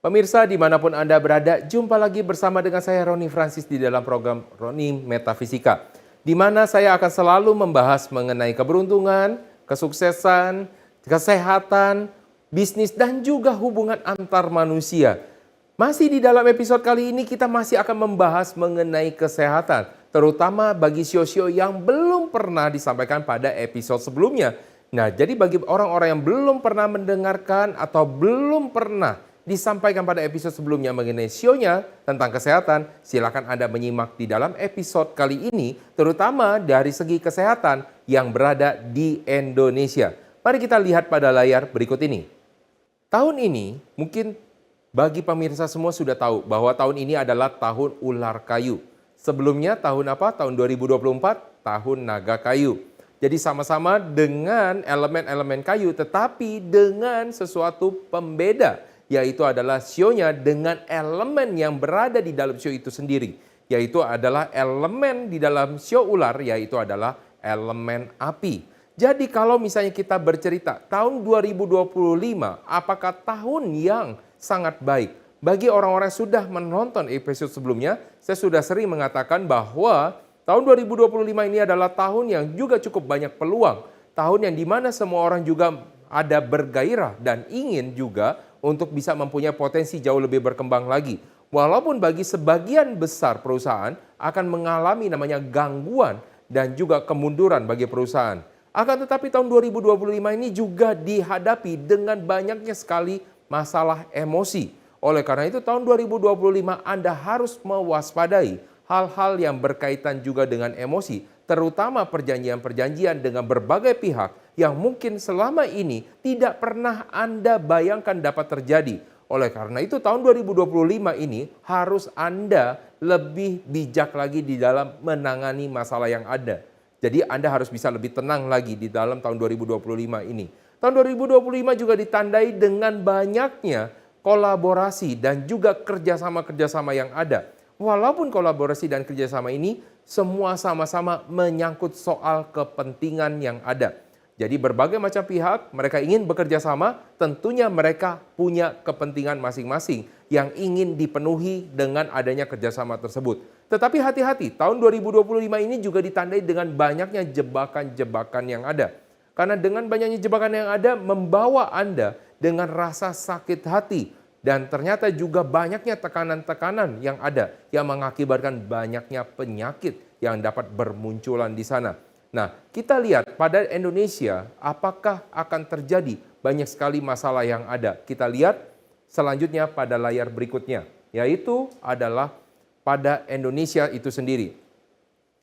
Pemirsa dimanapun Anda berada, jumpa lagi bersama dengan saya Roni Francis di dalam program Roni Metafisika. Di mana saya akan selalu membahas mengenai keberuntungan, kesuksesan, kesehatan, bisnis, dan juga hubungan antar manusia. Masih di dalam episode kali ini kita masih akan membahas mengenai kesehatan, terutama bagi sio-sio yang belum pernah disampaikan pada episode sebelumnya. Nah, jadi bagi orang-orang yang belum pernah mendengarkan atau belum pernah disampaikan pada episode sebelumnya mengenai sionya tentang kesehatan, silakan Anda menyimak di dalam episode kali ini, terutama dari segi kesehatan yang berada di Indonesia. Mari kita lihat pada layar berikut ini. Tahun ini mungkin bagi pemirsa semua sudah tahu bahwa tahun ini adalah tahun ular kayu. Sebelumnya tahun apa? Tahun 2024, tahun naga kayu. Jadi sama-sama dengan elemen-elemen kayu tetapi dengan sesuatu pembeda, yaitu adalah sionya dengan elemen yang berada di dalam sio itu sendiri, yaitu adalah elemen di dalam sio ular, yaitu adalah elemen api. Jadi kalau misalnya kita bercerita tahun 2025, apakah tahun yang sangat baik? Bagi orang-orang yang sudah menonton episode sebelumnya, saya sudah sering mengatakan bahwa tahun 2025 ini adalah tahun yang juga cukup banyak peluang. Tahun yang dimana semua orang juga ada bergairah dan ingin juga untuk bisa mempunyai potensi jauh lebih berkembang lagi. Walaupun bagi sebagian besar perusahaan akan mengalami namanya gangguan dan juga kemunduran bagi perusahaan. Akan tetapi tahun 2025 ini juga dihadapi dengan banyaknya sekali masalah emosi. Oleh karena itu tahun 2025 Anda harus mewaspadai hal-hal yang berkaitan juga dengan emosi, terutama perjanjian-perjanjian dengan berbagai pihak yang mungkin selama ini tidak pernah Anda bayangkan dapat terjadi. Oleh karena itu tahun 2025 ini harus Anda lebih bijak lagi di dalam menangani masalah yang ada. Jadi Anda harus bisa lebih tenang lagi di dalam tahun 2025 ini. Tahun 2025 juga ditandai dengan banyaknya kolaborasi dan juga kerjasama-kerjasama yang ada. Walaupun kolaborasi dan kerjasama ini semua sama-sama menyangkut soal kepentingan yang ada. Jadi berbagai macam pihak mereka ingin bekerja sama, tentunya mereka punya kepentingan masing-masing yang ingin dipenuhi dengan adanya kerjasama tersebut. Tetapi hati-hati, tahun 2025 ini juga ditandai dengan banyaknya jebakan-jebakan yang ada. Karena dengan banyaknya jebakan yang ada membawa Anda dengan rasa sakit hati. Dan ternyata juga banyaknya tekanan-tekanan yang ada yang mengakibatkan banyaknya penyakit yang dapat bermunculan di sana. Nah, kita lihat pada Indonesia apakah akan terjadi banyak sekali masalah yang ada. Kita lihat selanjutnya pada layar berikutnya, yaitu adalah pada Indonesia itu sendiri.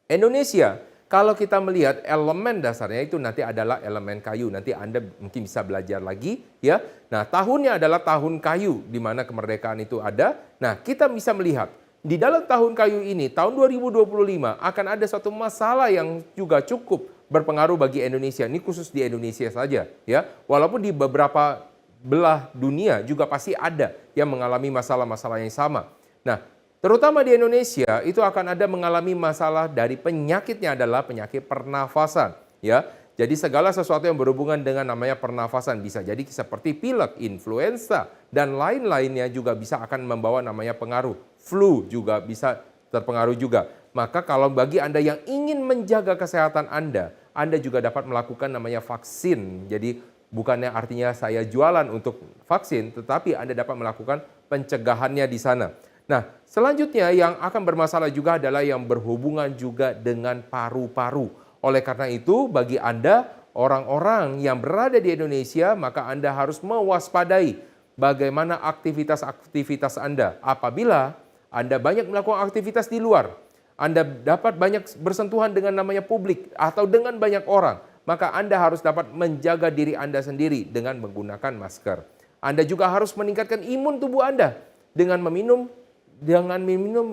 Indonesia, kalau kita melihat elemen dasarnya itu nanti adalah elemen kayu. Nanti Anda mungkin bisa belajar lagi ya. Nah, tahunnya adalah tahun kayu di mana kemerdekaan itu ada. Nah, kita bisa melihat di dalam tahun kayu ini, tahun 2025 akan ada suatu masalah yang juga cukup berpengaruh bagi Indonesia. Ini khusus di Indonesia saja ya. Walaupun di beberapa belah dunia juga pasti ada yang mengalami masalah-masalah yang sama. Nah, terutama di Indonesia itu akan ada mengalami masalah dari penyakitnya adalah penyakit pernafasan ya. Jadi segala sesuatu yang berhubungan dengan namanya pernafasan bisa jadi seperti pilek, influenza dan lain-lainnya juga bisa akan membawa namanya pengaruh. Flu juga bisa terpengaruh juga. Maka kalau bagi Anda yang ingin menjaga kesehatan Anda juga dapat melakukan namanya vaksin. Jadi bukannya artinya saya jualan untuk vaksin, tetapi Anda dapat melakukan pencegahannya di sana. Nah, selanjutnya yang akan bermasalah juga adalah yang berhubungan juga dengan paru-paru. Oleh karena itu, bagi Anda, orang-orang yang berada di Indonesia, maka Anda harus mewaspadai bagaimana aktivitas-aktivitas Anda. Apabila Anda banyak melakukan aktivitas di luar, Anda dapat banyak bersentuhan dengan namanya publik atau dengan banyak orang, maka Anda harus dapat menjaga diri Anda sendiri dengan menggunakan masker. Anda juga harus meningkatkan imun tubuh Anda dengan meminum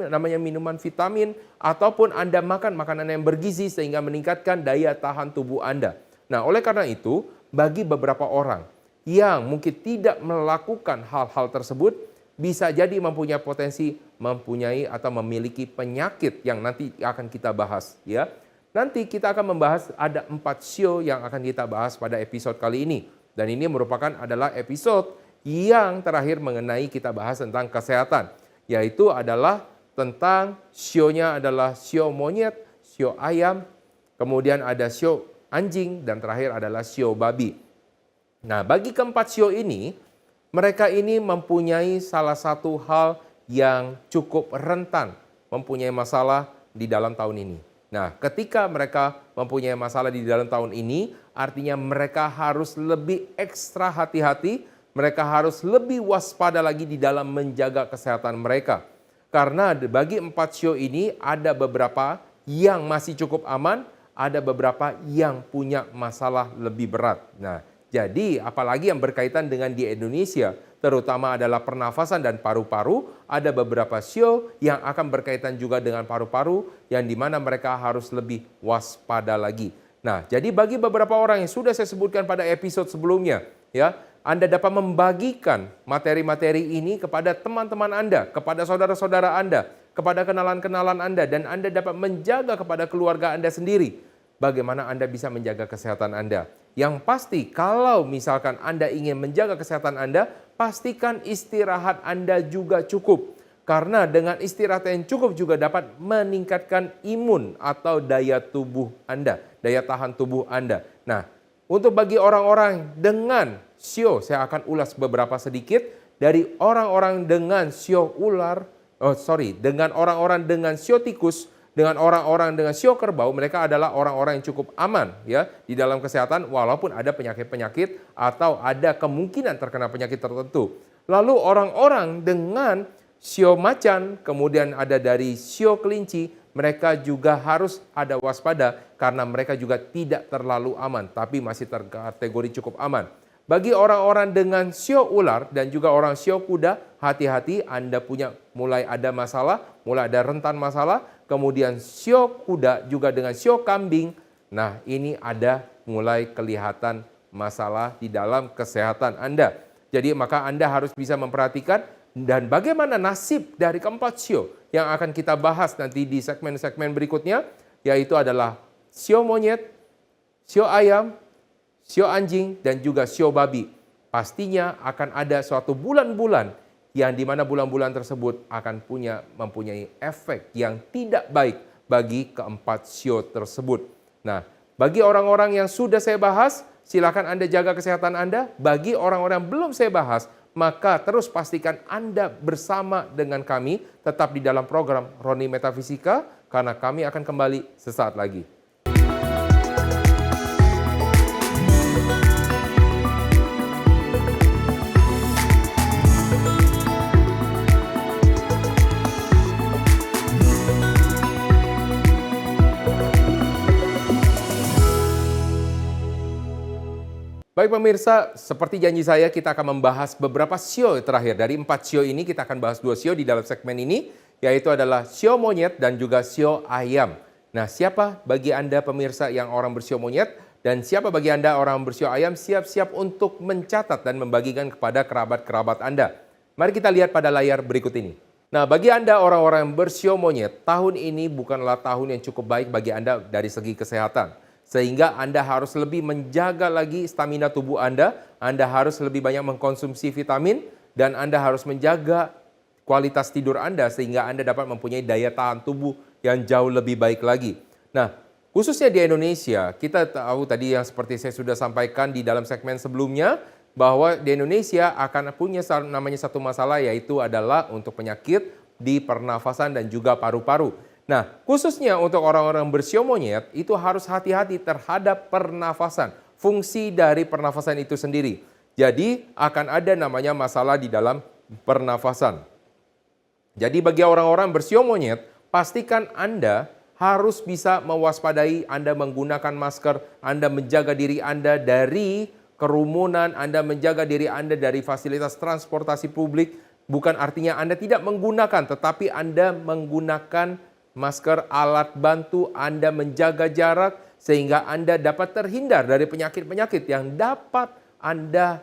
namanya minuman vitamin ataupun Anda makan makanan yang bergizi sehingga meningkatkan daya tahan tubuh Anda. Nah, oleh karena itu, bagi beberapa orang yang mungkin tidak melakukan hal-hal tersebut, bisa jadi mempunyai potensi mempunyai atau memiliki penyakit yang nanti akan kita bahas ya. Nanti kita akan membahas ada 4 sio yang akan kita bahas pada episode kali ini. Dan ini merupakan adalah episode yang terakhir mengenai kita bahas tentang kesehatan, yaitu adalah tentang sionya adalah sio monyet, sio ayam, kemudian ada sio anjing, dan terakhir adalah sio babi. Nah, bagi keempat sio ini, mereka ini mempunyai salah satu hal yang cukup rentan mempunyai masalah di dalam tahun ini. Nah, ketika mereka mempunyai masalah di dalam tahun ini, artinya mereka harus lebih ekstra hati-hati, mereka harus lebih waspada lagi di dalam menjaga kesehatan mereka. Karena bagi empat sio ini ada beberapa yang masih cukup aman, ada beberapa yang punya masalah lebih berat. Nah, jadi apalagi yang berkaitan dengan di Indonesia, terutama adalah pernafasan dan paru-paru, ada beberapa sio yang akan berkaitan juga dengan paru-paru yang dimana mereka harus lebih waspada lagi. Nah, jadi bagi beberapa orang yang sudah saya sebutkan pada episode sebelumnya, ya, Anda dapat membagikan materi-materi ini kepada teman-teman Anda, kepada saudara-saudara Anda, kepada kenalan-kenalan Anda, dan Anda dapat menjaga kepada keluarga Anda sendiri. Bagaimana Anda bisa menjaga kesehatan Anda? Yang pasti kalau misalkan Anda ingin menjaga kesehatan Anda, pastikan istirahat Anda juga cukup. Karena dengan istirahat yang cukup juga dapat meningkatkan imun atau daya tubuh Anda, daya tahan tubuh Anda. Nah, untuk bagi orang-orang dengan sio, saya akan ulas beberapa sedikit dari orang-orang dengan sio ular, dengan orang-orang dengan sio tikus, dengan orang-orang dengan sio kerbau, mereka adalah orang-orang yang cukup aman ya di dalam kesehatan walaupun ada penyakit-penyakit atau ada kemungkinan terkena penyakit tertentu. Lalu orang-orang dengan sio macan, kemudian ada dari sio kelinci, mereka juga harus ada waspada karena mereka juga tidak terlalu aman, tapi masih terkategori cukup aman. Bagi orang-orang dengan sio ular dan juga orang sio kuda, hati-hati Anda mulai ada masalah, mulai ada rentan masalah. Kemudian sio kuda juga dengan sio kambing, nah ini ada mulai kelihatan masalah di dalam kesehatan Anda. Jadi maka Anda harus bisa memperhatikan dan bagaimana nasib dari keempat sio yang akan kita bahas nanti di segmen-segmen berikutnya, yaitu adalah sio monyet, sio ayam, sio anjing, dan juga sio babi. Pastinya akan ada suatu bulan-bulan yang dimana bulan-bulan tersebut akan mempunyai efek yang tidak baik bagi keempat sio tersebut. Nah, bagi orang-orang yang sudah saya bahas, silakan Anda jaga kesehatan Anda. Bagi orang-orang yang belum saya bahas, maka terus pastikan Anda bersama dengan kami tetap di dalam program Roni Metafisika karena kami akan kembali sesaat lagi. Baik pemirsa, seperti janji saya kita akan membahas beberapa sio terakhir. Dari 4 sio ini kita akan bahas 2 sio di dalam segmen ini, yaitu adalah sio monyet dan juga sio ayam. Nah, siapa bagi Anda pemirsa yang orang bersio monyet dan siapa bagi Anda orang bersio ayam, siap-siap untuk mencatat dan membagikan kepada kerabat-kerabat Anda. Mari kita lihat pada layar berikut ini. Nah, bagi Anda orang-orang yang bersio monyet, tahun ini bukanlah tahun yang cukup baik bagi Anda dari segi kesehatan. Sehingga Anda harus lebih menjaga lagi stamina tubuh Anda harus lebih banyak mengkonsumsi vitamin, dan Anda harus menjaga kualitas tidur Anda sehingga Anda dapat mempunyai daya tahan tubuh yang jauh lebih baik lagi. Nah, khususnya di Indonesia, kita tahu tadi yang seperti saya sudah sampaikan di dalam segmen sebelumnya, bahwa di Indonesia akan punya namanya satu masalah, yaitu adalah untuk penyakit di pernafasan dan juga paru-paru. Nah, khususnya untuk orang-orang bersio monyet itu harus hati-hati terhadap pernafasan, fungsi dari pernafasan itu sendiri. Jadi akan ada namanya masalah di dalam pernafasan. Jadi bagi orang-orang bersio monyet, pastikan Anda harus bisa mewaspadai, Anda menggunakan masker, Anda menjaga diri Anda dari kerumunan, Anda menjaga diri Anda dari fasilitas transportasi publik. Bukan artinya Anda tidak menggunakan, tetapi Anda menggunakan masker, alat bantu, Anda menjaga jarak sehingga Anda dapat terhindar dari penyakit-penyakit yang dapat Anda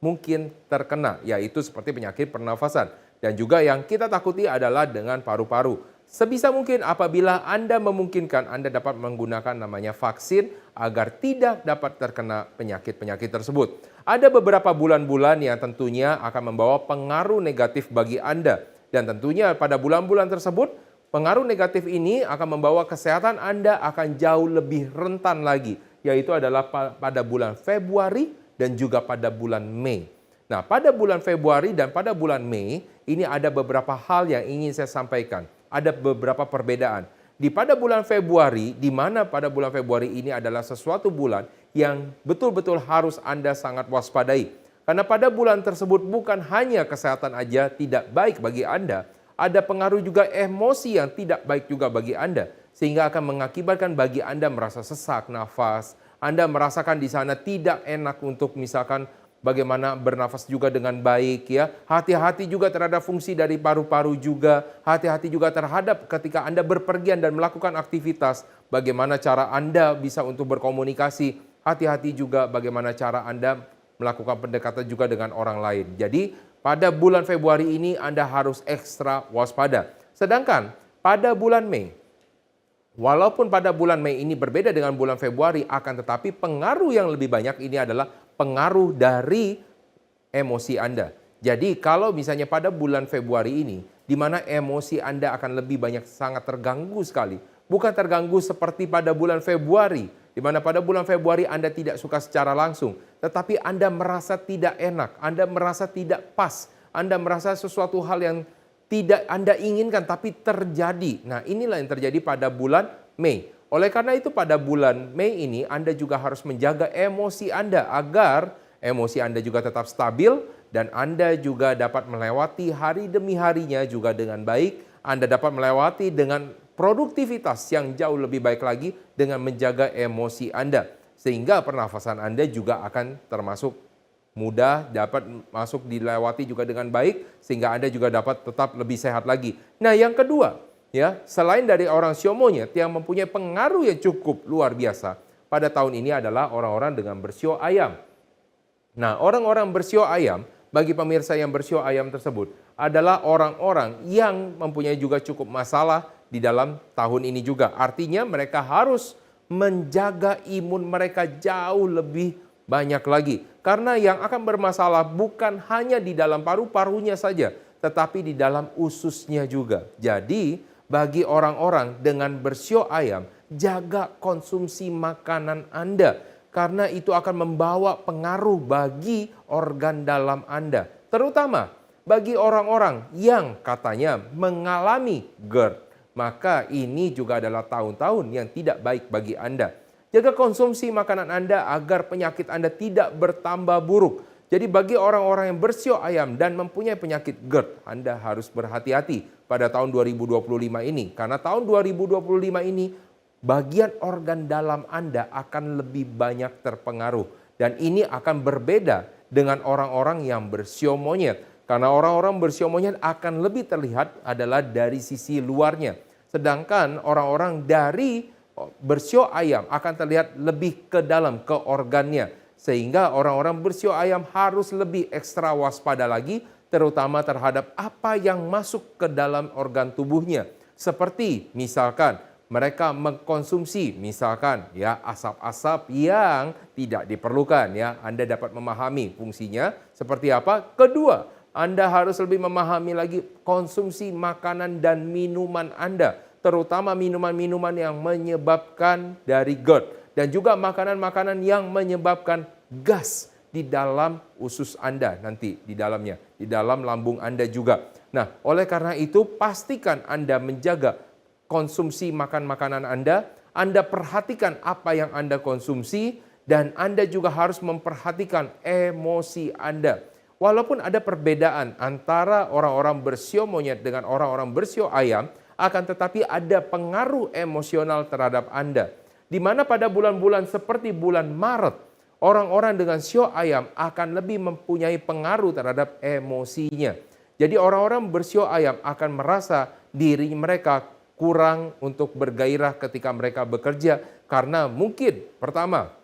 mungkin terkena, yaitu seperti penyakit pernafasan. Dan juga yang kita takuti adalah dengan paru-paru. Sebisa mungkin apabila Anda memungkinkan, Anda dapat menggunakan namanya vaksin agar tidak dapat terkena penyakit-penyakit tersebut. Ada beberapa bulan-bulan yang tentunya akan membawa pengaruh negatif bagi Anda. Dan tentunya pada bulan-bulan tersebut, pengaruh negatif ini akan membawa kesehatan Anda akan jauh lebih rentan lagi, yaitu adalah pada bulan Februari dan juga pada bulan Mei. Nah, pada bulan Februari dan pada bulan Mei, ini ada beberapa hal yang ingin saya sampaikan. Ada beberapa perbedaan. Pada bulan Februari, di mana pada bulan Februari ini adalah sesuatu bulan yang betul-betul harus Anda sangat waspadai. Karena pada bulan tersebut bukan hanya kesehatan aja tidak baik bagi Anda, ada pengaruh juga emosi yang tidak baik juga bagi Anda. Sehingga akan mengakibatkan bagi Anda merasa sesak nafas, Anda merasakan di sana tidak enak untuk misalkan bagaimana bernafas juga dengan baik ya. Hati-hati juga terhadap fungsi dari paru-paru juga. Hati-hati juga terhadap ketika Anda berpergian dan melakukan aktivitas. Bagaimana cara Anda bisa untuk berkomunikasi. Hati-hati juga bagaimana cara Anda melakukan pendekatan juga dengan orang lain. Jadi pada bulan Februari ini Anda harus ekstra waspada. Sedangkan pada bulan Mei, walaupun pada bulan Mei ini berbeda dengan bulan Februari, akan tetapi pengaruh yang lebih banyak ini adalah pengaruh dari emosi Anda. Jadi kalau misalnya pada bulan Februari ini, di mana emosi Anda akan lebih banyak sangat terganggu sekali. Bukan terganggu seperti pada bulan Februari, di mana pada bulan Februari Anda tidak suka secara langsung. Tetapi Anda merasa tidak enak, Anda merasa tidak pas, Anda merasa sesuatu hal yang tidak Anda inginkan tapi terjadi. Nah, inilah yang terjadi pada bulan Mei. Oleh karena itu pada bulan Mei ini Anda juga harus menjaga emosi Anda agar emosi Anda juga tetap stabil dan Anda juga dapat melewati hari demi harinya juga dengan baik. Anda dapat melewati dengan produktivitas yang jauh lebih baik lagi dengan menjaga emosi Anda. Sehingga pernafasan Anda juga akan termasuk mudah, dapat masuk dilewati juga dengan baik sehingga Anda juga dapat tetap lebih sehat lagi. Nah, yang kedua, ya, selain dari orang sio monyet yang mempunyai pengaruh yang cukup luar biasa pada tahun ini adalah orang-orang dengan bersio ayam. Nah, orang-orang bersio ayam, bagi pemirsa yang bersio ayam tersebut, adalah orang-orang yang mempunyai juga cukup masalah di dalam tahun ini juga. Artinya mereka harus menjaga imun mereka jauh lebih banyak lagi. Karena yang akan bermasalah bukan hanya di dalam paru-parunya saja, tetapi di dalam ususnya juga. Jadi, bagi orang-orang dengan bersio ayam, jaga konsumsi makanan Anda. Karena itu akan membawa pengaruh bagi organ dalam Anda. Terutama bagi orang-orang yang katanya mengalami GERD. Maka ini juga adalah tahun-tahun yang tidak baik bagi Anda. Jaga konsumsi makanan Anda agar penyakit Anda tidak bertambah buruk. Jadi bagi orang-orang yang bersio ayam dan mempunyai penyakit GERD, Anda harus berhati-hati pada tahun 2025 ini. Karena tahun 2025 ini bagian organ dalam Anda akan lebih banyak terpengaruh. Dan ini akan berbeda dengan orang-orang yang bersio monyet. Karena orang-orang bersio monyet akan lebih terlihat adalah dari sisi luarnya. Sedangkan orang-orang dari bersio ayam akan terlihat lebih ke dalam, ke organnya. Sehingga orang-orang bersio ayam harus lebih ekstra waspada lagi, terutama terhadap apa yang masuk ke dalam organ tubuhnya. Seperti misalkan mereka mengkonsumsi misalkan ya asap-asap yang tidak diperlukan ya. Anda dapat memahami fungsinya seperti apa. Kedua, Anda harus lebih memahami lagi konsumsi makanan dan minuman Anda, terutama minuman-minuman yang menyebabkan dari GERD dan juga makanan-makanan yang menyebabkan gas di dalam usus Anda nanti di dalamnya, di dalam lambung Anda juga. Nah, oleh karena itu pastikan Anda menjaga konsumsi makanan Anda perhatikan apa yang Anda konsumsi dan Anda juga harus memperhatikan emosi Anda. Walaupun ada perbedaan antara orang-orang bersio monyet dengan orang-orang bersio ayam, akan tetapi ada pengaruh emosional terhadap Anda. Di mana pada bulan-bulan seperti bulan Maret, orang-orang dengan sio ayam akan lebih mempunyai pengaruh terhadap emosinya. Jadi orang-orang bersio ayam akan merasa diri mereka kurang untuk bergairah ketika mereka bekerja. Karena mungkin pertama,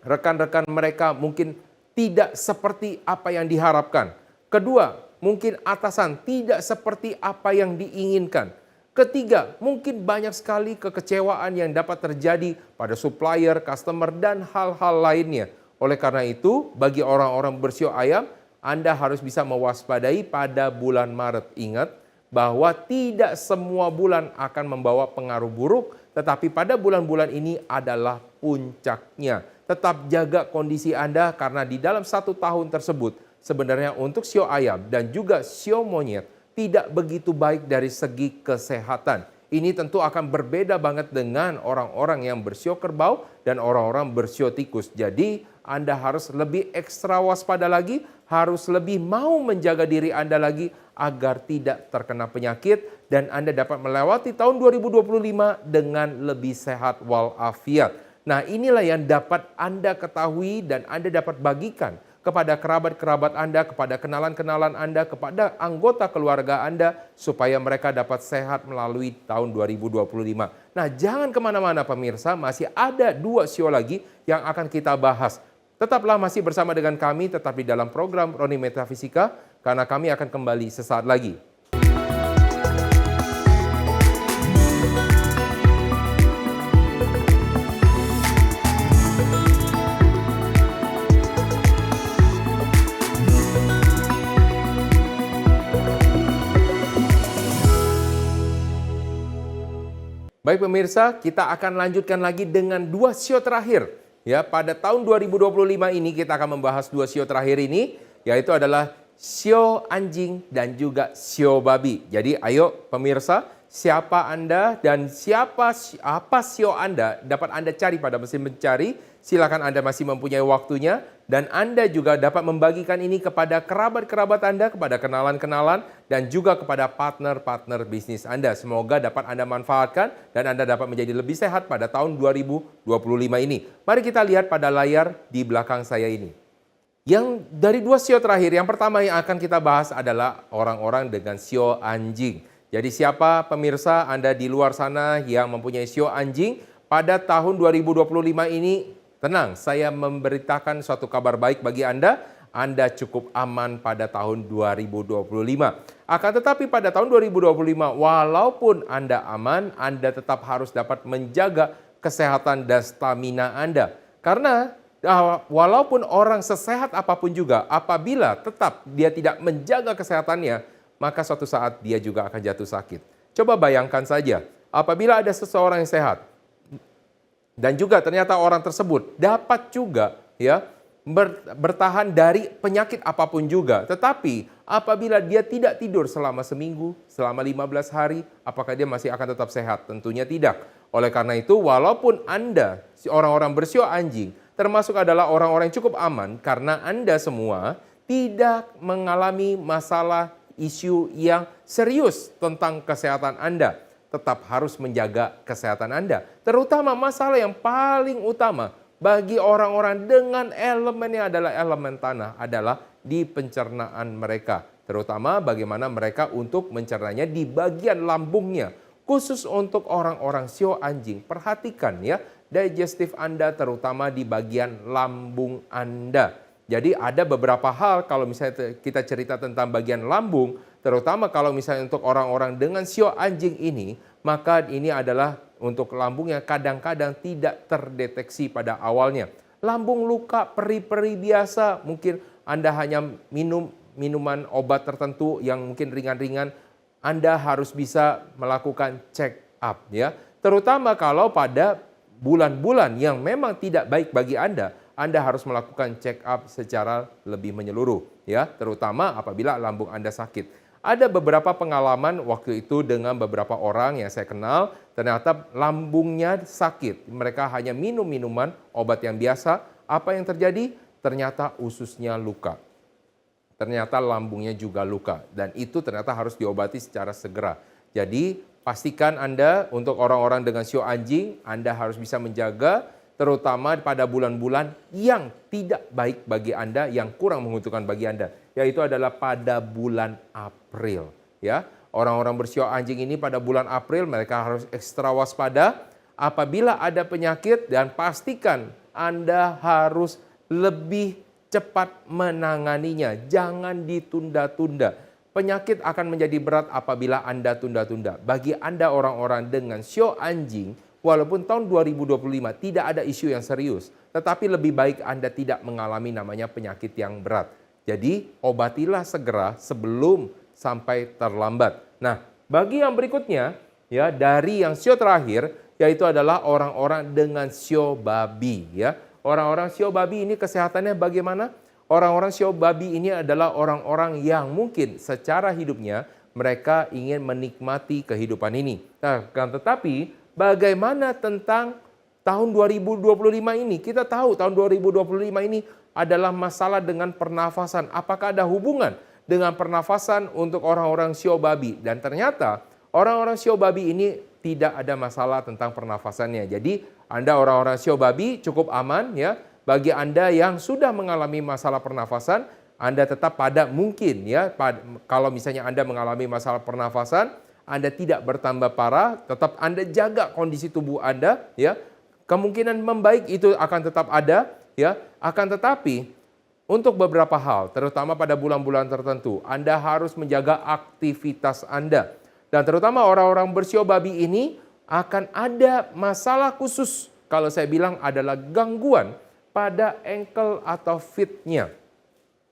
rekan-rekan mereka mungkin tidak seperti apa yang diharapkan. Kedua, mungkin atasan tidak seperti apa yang diinginkan. Ketiga, mungkin banyak sekali kekecewaan yang dapat terjadi pada supplier, customer, dan hal-hal lainnya. Oleh karena itu, bagi orang-orang bersio ayam, Anda harus bisa mewaspadai pada bulan Maret. Ingat bahwa tidak semua bulan akan membawa pengaruh buruk, tetapi pada bulan-bulan ini adalah puncaknya. Tetap jaga kondisi Anda karena di dalam 1 tahun tersebut, sebenarnya untuk sio ayam dan juga sio monyet, tidak begitu baik dari segi kesehatan. Ini tentu akan berbeda banget dengan orang-orang yang bersio kerbau dan orang-orang bersio tikus. Jadi Anda harus lebih ekstra waspada lagi, harus lebih mau menjaga diri Anda lagi agar tidak terkena penyakit dan Anda dapat melewati tahun 2025 dengan lebih sehat walafiat. Nah, inilah yang dapat Anda ketahui dan Anda dapat bagikan kepada kerabat-kerabat Anda, kepada kenalan-kenalan Anda, kepada anggota keluarga Anda, supaya mereka dapat sehat melalui tahun 2025. Nah, jangan kemana-mana pemirsa, masih ada 2 sio lagi yang akan kita bahas. Tetaplah masih bersama dengan kami, tetap di dalam program Roni Metafisika, karena kami akan kembali sesaat lagi. Baik pemirsa, kita akan lanjutkan lagi dengan 2 sio terakhir. Ya, pada tahun 2025 ini kita akan membahas 2 sio terakhir ini, yaitu adalah sio anjing dan juga sio babi. Jadi ayo pemirsa, siapa Anda dan apa sio Anda dapat Anda cari pada mesin mencari. Silakan Anda masih mempunyai waktunya dan Anda juga dapat membagikan ini kepada kerabat-kerabat Anda, kepada kenalan-kenalan dan juga kepada partner-partner bisnis Anda. Semoga dapat Anda manfaatkan dan Anda dapat menjadi lebih sehat pada tahun 2025 ini. Mari kita lihat pada layar di belakang saya ini. Yang dari 2 sio terakhir, yang pertama yang akan kita bahas adalah orang-orang dengan sio anjing. Jadi siapa pemirsa Anda di luar sana yang mempunyai sio anjing pada tahun 2025 ini? Tenang, saya memberitakan suatu kabar baik bagi Anda. Anda cukup aman pada tahun 2025. Akan tetapi pada tahun 2025, walaupun Anda aman, Anda tetap harus dapat menjaga kesehatan dan stamina Anda. Karena walaupun orang sesehat apapun juga, apabila tetap dia tidak menjaga kesehatannya, maka suatu saat dia juga akan jatuh sakit. Coba bayangkan saja, apabila ada seseorang yang sehat, dan juga ternyata orang tersebut dapat juga ya bertahan dari penyakit apapun juga. Tetapi apabila dia tidak tidur selama seminggu, selama 15 hari, apakah dia masih akan tetap sehat? Tentunya tidak. Oleh karena itu, walaupun Anda, orang-orang bersio anjing, termasuk adalah orang-orang yang cukup aman, karena Anda semua tidak mengalami masalah isu yang serius tentang kesehatan Anda. Tetap harus menjaga kesehatan Anda. Terutama masalah yang paling utama bagi orang-orang dengan elemen yang adalah elemen tanah adalah di pencernaan mereka. Terutama bagaimana mereka untuk mencernanya di bagian lambungnya. Khusus untuk orang-orang sio anjing, perhatikan ya digestif Anda terutama di bagian lambung Anda. Jadi ada beberapa hal kalau misalnya kita cerita tentang bagian lambung, terutama kalau misalnya untuk orang-orang dengan sio anjing ini, maka ini adalah untuk lambung yang kadang-kadang tidak terdeteksi pada awalnya. Lambung luka, peri-peri biasa, mungkin Anda hanya minum minuman obat tertentu yang mungkin ringan-ringan, Anda harus bisa melakukan check up ya. Terutama kalau pada bulan-bulan yang memang tidak baik bagi Anda harus melakukan check up secara lebih menyeluruh ya, terutama apabila lambung Anda sakit. Ada beberapa pengalaman waktu itu dengan beberapa orang yang saya kenal, ternyata lambungnya sakit. Mereka hanya minum minuman obat yang biasa. Apa yang terjadi? Ternyata ususnya luka. Ternyata lambungnya juga luka. Dan itu ternyata harus diobati secara segera. Jadi pastikan Anda untuk orang-orang dengan sio anjing, Anda harus bisa menjaga terutama pada bulan-bulan yang tidak baik bagi Anda, yang kurang menguntungkan bagi Anda, yaitu adalah pada bulan April. Ya, orang-orang bersio anjing ini pada bulan April mereka harus ekstra waspada apabila ada penyakit dan pastikan Anda harus lebih cepat menanganinya. Jangan ditunda-tunda. penyakit akan menjadi berat apabila Anda tunda-tunda. Bagi Anda orang-orang dengan sio anjing, walaupun tahun 2025 tidak ada isu yang serius, tetapi lebih baik Anda tidak mengalami namanya penyakit yang berat. Jadi, obatilah segera sebelum sampai terlambat. Nah, bagi yang berikutnya, ya, dari yang sio terakhir, yaitu adalah orang-orang dengan sio babi, ya. Orang-orang sio babi ini kesehatannya bagaimana? Orang-orang sio babi ini adalah orang-orang yang mungkin secara hidupnya mereka ingin menikmati kehidupan ini. Nah, kan tetapi bagaimana tentang tahun 2025 ini? Kita tahu tahun 2025 ini adalah masalah dengan pernafasan. Apakah ada hubungan dengan pernafasan untuk orang-orang sio babi? Dan ternyata orang-orang sio babi ini tidak ada masalah tentang pernafasannya. Jadi Anda orang-orang sio babi cukup aman, ya. Bagi Anda yang sudah mengalami masalah pernafasan, Anda tetap pada mungkin, ya. Kalau misalnya Anda mengalami masalah pernafasan, Anda tidak bertambah parah, tetap Anda jaga kondisi tubuh Anda, ya. Kemungkinan membaik itu akan tetap ada, ya. Akan tetapi untuk beberapa hal, terutama pada bulan-bulan tertentu, Anda harus menjaga aktivitas Anda. Dan terutama orang-orang bersio babi ini akan ada masalah khusus. Kalau saya bilang adalah gangguan pada ankle atau feet-nya.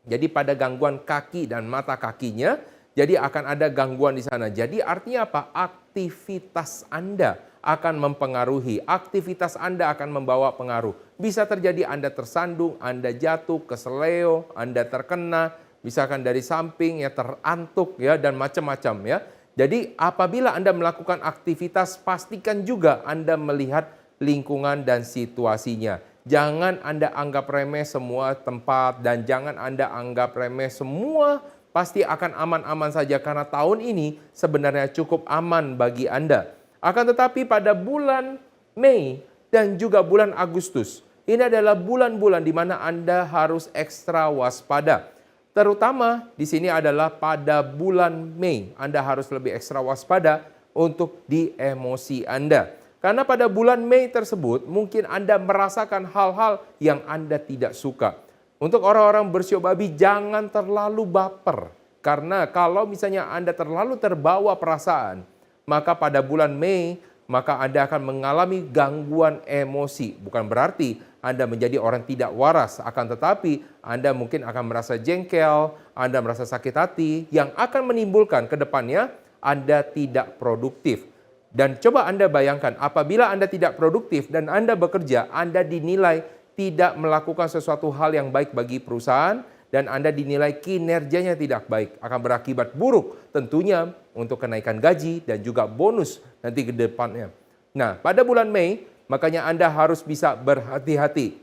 Jadi pada gangguan kaki dan mata kakinya, jadi akan ada gangguan di sana. Jadi artinya apa? Aktivitas Anda akan mempengaruhi. Aktivitas Anda akan membawa pengaruh. Bisa terjadi Anda tersandung, Anda jatuh, keseleo, Anda terkena, misalkan dari samping, ya, terantuk, ya, dan macam-macam, ya. Jadi apabila Anda melakukan aktivitas, pastikan juga Anda melihat lingkungan dan situasinya. Jangan Anda anggap remeh semua tempat dan jangan Anda anggap remeh semua pasti akan aman-aman saja karena tahun ini sebenarnya cukup aman bagi Anda. Akan tetapi pada bulan Mei dan juga bulan Agustus, ini adalah bulan-bulan di mana Anda harus ekstra waspada. Terutama di sini adalah pada bulan Mei, Anda harus lebih ekstra waspada untuk di emosi Anda. Karena pada bulan Mei tersebut mungkin Anda merasakan hal-hal yang Anda tidak suka. Untuk orang-orang bersio babi jangan terlalu baper. Karena kalau misalnya Anda terlalu terbawa perasaan, maka pada bulan Mei maka Anda akan mengalami gangguan emosi. Bukan berarti Anda menjadi orang tidak waras, akan tetapi Anda mungkin akan merasa jengkel, Anda merasa sakit hati, yang akan menimbulkan ke depannya Anda tidak produktif. Dan coba Anda bayangkan, apabila Anda tidak produktif dan Anda bekerja, Anda dinilai tidak melakukan sesuatu hal yang baik bagi perusahaan, dan Anda dinilai kinerjanya tidak baik, akan berakibat buruk tentunya untuk kenaikan gaji dan juga bonus nanti ke depannya. Nah, pada bulan Mei, makanya Anda harus bisa berhati-hati.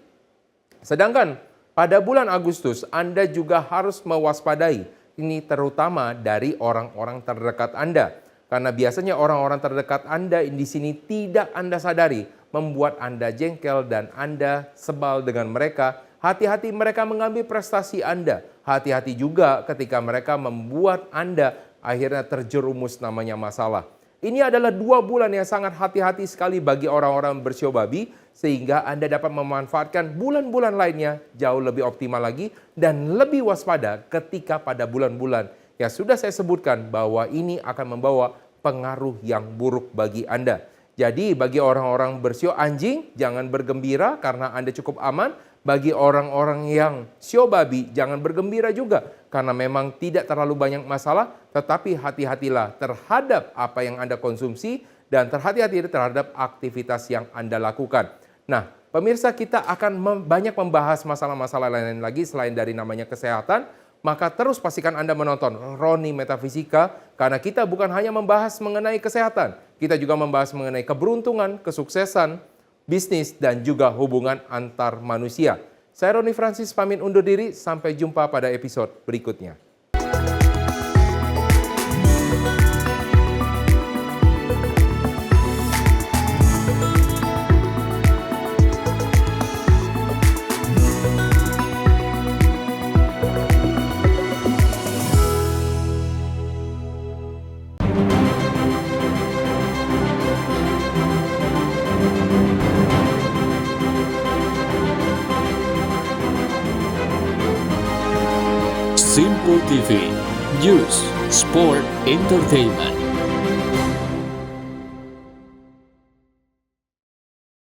Sedangkan pada bulan Agustus, Anda juga harus mewaspadai. Ini terutama dari orang-orang terdekat Anda. Karena biasanya orang-orang terdekat Anda di sini tidak Anda sadari, membuat Anda jengkel dan Anda sebal dengan mereka. Hati-hati mereka mengambil prestasi Anda. Hati-hati juga ketika mereka membuat Anda akhirnya terjerumus namanya masalah. Ini adalah 2 bulan yang sangat hati-hati sekali bagi orang-orang bersio babi, sehingga Anda dapat memanfaatkan bulan-bulan lainnya jauh lebih optimal lagi dan lebih waspada ketika pada bulan-bulan yang sudah saya sebutkan bahwa ini akan membawa pengaruh yang buruk bagi Anda. Jadi bagi orang-orang bersio anjing, jangan bergembira karena Anda cukup aman. Bagi orang-orang yang sio babi, jangan bergembira juga karena memang tidak terlalu banyak masalah. Tetapi hati-hatilah terhadap apa yang Anda konsumsi dan terhati-hati terhadap aktivitas yang Anda lakukan. Nah, pemirsa, kita akan banyak membahas masalah-masalah lain lagi selain dari namanya kesehatan. Maka terus pastikan Anda menonton Roni Metafisika karena kita bukan hanya membahas mengenai kesehatan, kita juga membahas mengenai keberuntungan, kesuksesan, bisnis, dan juga hubungan antar manusia. Saya Roni Francis pamit undur diri, sampai jumpa pada episode berikutnya. Simple TV News Sport Entertainment.